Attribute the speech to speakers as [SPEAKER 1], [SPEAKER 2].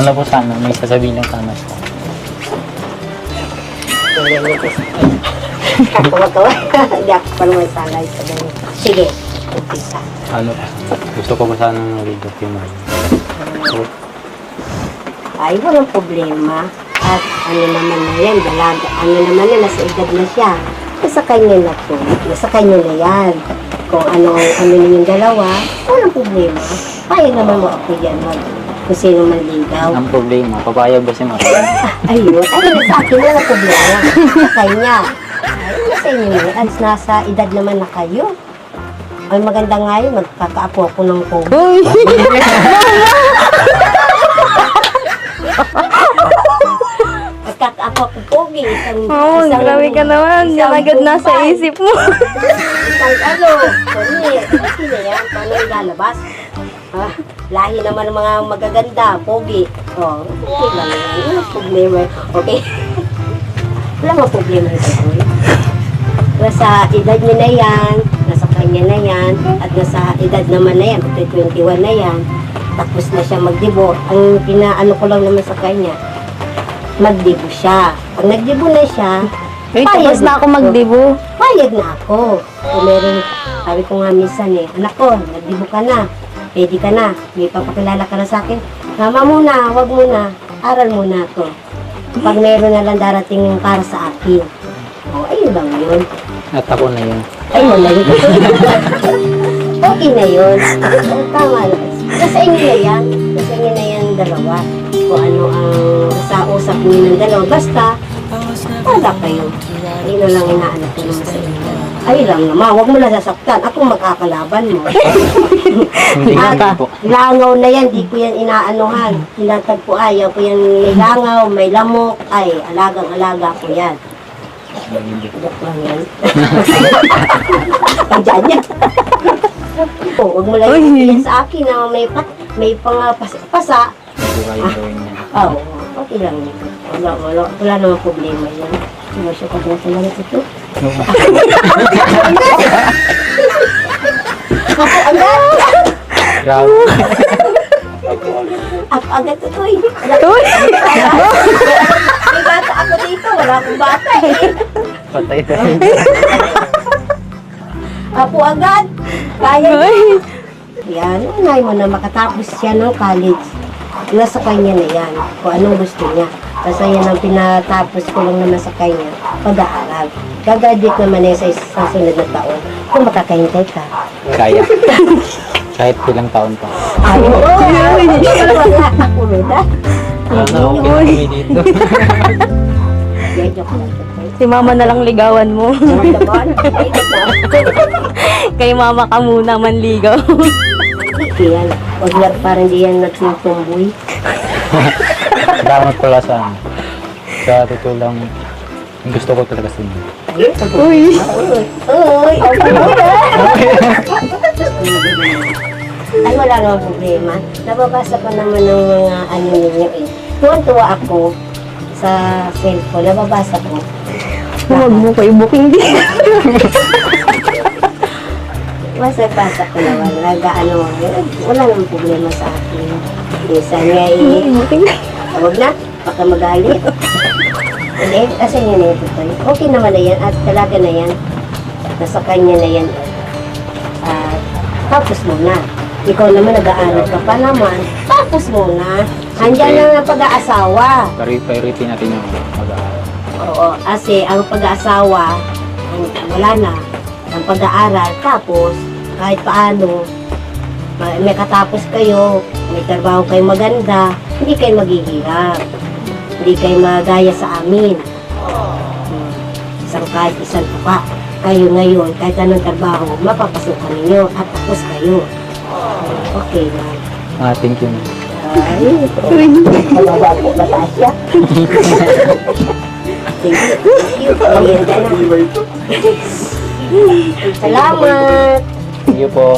[SPEAKER 1] Ano po sana, may sasabihin lang sana po.
[SPEAKER 2] Katawa-tawa. Hindi ako pa naman sana ito. Sige, umpisa.
[SPEAKER 1] Ano po? Gusto ko po sana mag-document.
[SPEAKER 2] Ay, walang problema. At ano naman na yan, dalaga. Ano naman na, nasa edad na siya. Nasa kanya na po. Nasa kanya na yan. Kung ano ninyong dalawa, walang problema. Payag naman mo ako yan. Kung sino man ligaw.
[SPEAKER 1] Ang problema, papayag ba si Maria?
[SPEAKER 2] Ayun. Ay, sa akin walang problema. Sa kanya. Ay, sa inyo na. At nasa edad naman na kayo. Ay, maganda nga yun. Magkakaapo ako ng kobo.
[SPEAKER 3] Uy!
[SPEAKER 2] Magkakaapo ako pogi.
[SPEAKER 3] Oh, grabe ka naman. Yan agad nasa isip mo.
[SPEAKER 2] Isang ano. Hindi na yan. Paano ilalabas? Ah, lahi naman ng mga magaganda. Pogi. Oh, okay lang yan. Walang problema. Okay? Wala mga problema ito. Nasa edad niya na yan. Nasa kanya na yan. At nasa edad naman na yan. 21 na yan. Tapos na siya magdibo. Ang pinaano ko lang naman sa kanya, magdibo siya. Pag nagdibo na siya,
[SPEAKER 3] Uy, tapos na ako magdibo.
[SPEAKER 2] payag na ako. Kung meron, sabi ko nga minsan anak ko, nagdibo ka na. Pwede ka na. May papakilala ka na sa akin. Mama muna, wag muna. Aral muna ako. Pag meron na lang darating para sa akin. O, ayun lang yun.
[SPEAKER 1] At ako na yun.
[SPEAKER 2] Ayun na yun. Okay na yun. Tama na. Nasa inyo na yan. Nasa inyo na yan dalawa. Kung ano ang sa-usap niyo ng dalawa. Basta, wala kayo. Ayun na lang inaanak ko naman sa inyo. Ayun lang naman. Huwag mo na sasaktan. Ako magkakalaban mo.
[SPEAKER 1] Hindi
[SPEAKER 2] At
[SPEAKER 1] nga po.
[SPEAKER 2] langaw na yan. Di ko yan inaanuhan. Tinatag ko ayaw ko yan may langaw, may lamok. Ay, alagang-alaga ko yan. Joke lang yan. Ang dyan yan. Oh, huwag mo lang yan sa akin na may pangapasa.
[SPEAKER 1] Hindi kayo gawin niya.
[SPEAKER 2] Oh, okay lang yun. Wala namang problema yan. Masya ka na talaga ito. Ako agad!
[SPEAKER 1] Grabe.
[SPEAKER 2] Ako agad ito eh.
[SPEAKER 3] Uy!
[SPEAKER 2] May bata ako dito. Wala akong bata eh.
[SPEAKER 1] Patay tayo.
[SPEAKER 2] Ako agad. Kaya niya.
[SPEAKER 3] Uy!
[SPEAKER 2] Yan, unay mo na makatapos siya ng college. Nasa kanya na yan, kung anong gusto niya. Basta yan ang pinatapos ko lang naman sa kanya, pag-aaral. Gagraduate naman niya sa sunod na taon, kung makakahintay ka.
[SPEAKER 1] Kaya. Kahit ilang taon pa.
[SPEAKER 2] Ay, oo! Wala ako rin, ha?
[SPEAKER 1] Sana okay na kami dito.
[SPEAKER 2] Joke lang ito.
[SPEAKER 3] Si mama na lang ligawan mo.
[SPEAKER 2] Naman, ay, ito.
[SPEAKER 3] Kay mama ka muna manligaw.
[SPEAKER 2] Yan, huwag na parang di yan nagsitumboy.
[SPEAKER 1] Salamat pala sa ano. Sa totoo lang, gusto ko talaga sa inyo.
[SPEAKER 3] Uy!
[SPEAKER 2] Uy, ay, wala namang problema. Nababasa ko naman ng mga ano ninyo eh. Tuwan-tuwa ako sa cellphone. Nababasa ko.
[SPEAKER 3] Huwag mo kayo booking din.
[SPEAKER 2] Basa-basa ko naman. Nag-ano, wala namang problema sa akin. Minsan nga eh, huwag na, baka magalit. Hindi, kasi yun na ito. Okay naman na yan at talaga na yan. Nasa kanya na yan. At tapos muna. Ikaw naman nag-aaral ka pa naman. Tapos muna. Andiyan lang ang pag-aasawa.
[SPEAKER 1] Priority natin yung mag-aaral.
[SPEAKER 2] Oo, kasi ang pag-aasawa, wala na. Ang pag-aaral, tapos kahit paano, may katapos kayo, may trabaho kayo maganda, hindi kayo maghihirap. Hindi kayo magaya sa amin. Isang pa. Kayo ngayon, kahit anong trabaho, mapapasukan ninyo at tapos kayo. Okay na.
[SPEAKER 1] Thank you.
[SPEAKER 2] Ay, mababa po ba siya? Thank you. Ayan ka na. Salamat.
[SPEAKER 1] Thank you po.